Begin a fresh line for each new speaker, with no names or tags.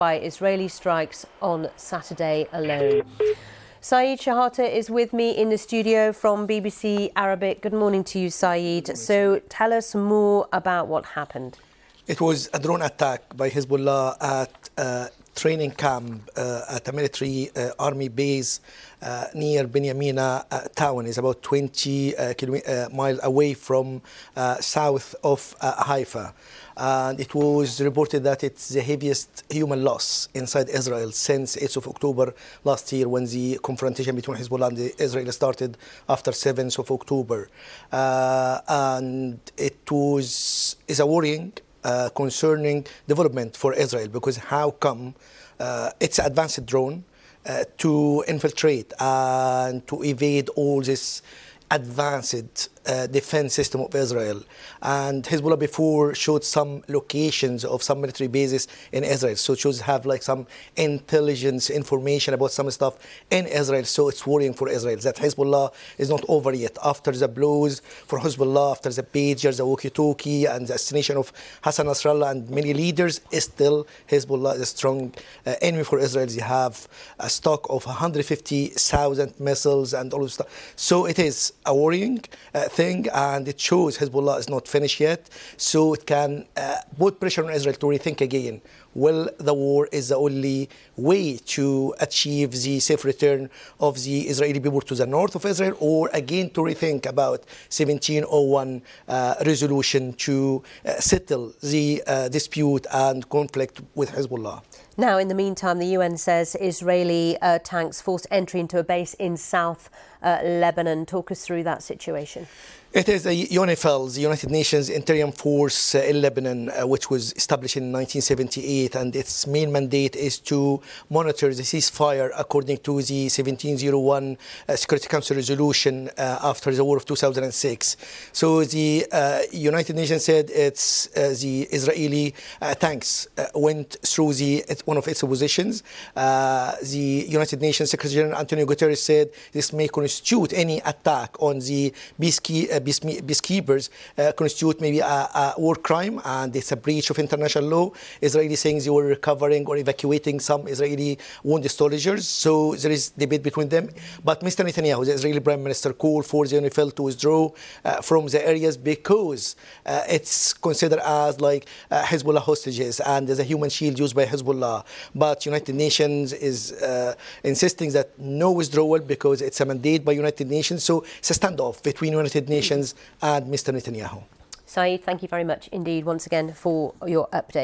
by Israeli strikes on Saturday alone. Saeed Shehata is with me in the studio from BBC Arabic. Good morning to you, Saeed. So tell us more about what happened.
It was a drone attack by Hezbollah at a training camp at a military army base near Binyamina town. It's about 20 miles away from south of Haifa. And it was reported that it's the heaviest human loss inside Israel since 8th of October last year, when the confrontation between Hezbollah and Israel started after 7th of October. And it is a worrying concerning development for Israel, because how come it's an advanced drone to infiltrate and to evade all this advanced defense system of Israel. And Hezbollah before showed some locations of some military bases in Israel, so it shows have like some intelligence information about some stuff in Israel. So it's worrying for Israel that Hezbollah is not over yet. After the blows for Hezbollah, after the pagers, the walkie-talkie, and the assassination of Hassan Nasrallah and many leaders, still Hezbollah is a strong enemy for Israel. They have a stock of 150,000 missiles and all of stuff. So it is a worrying thing, and it shows Hezbollah is not finished yet. So it can put pressure on Israel to rethink again. Well, the war is the only way to achieve the safe return of the Israeli people to the north of Israel, or again to rethink about 1701 resolution to settle the dispute and conflict with Hezbollah.
Now, in the meantime, the UN says Israeli tanks forced entry into a base in South Lebanon. Talk us through that situation.
It is a UNIFIL, the United Nations Interim Force in Lebanon, which was established in 1978, and its main mandate is to monitor the ceasefire according to the 1701 Security Council resolution after the war of 2006. So the United Nations said it's the Israeli tanks went through one of its positions. The United Nations Secretary General Antonio Guterres said this may constitute any attack on the peacekeepers, constitute maybe a war crime, and it's a breach of international law. Israeli saying they were recovering or evacuating some Israeli wounded soldiers. So there is debate between them. But Mr. Netanyahu, the Israeli Prime Minister, called for the UNIFIL to withdraw from the areas because it's considered as like Hezbollah hostages and as a human shield used by Hezbollah. But United Nations is insisting that no withdrawal because it's a mandate by United Nations. So it's a standoff between United Nations and Mr. Netanyahu.
Saeed, thank you very much indeed once again for your update.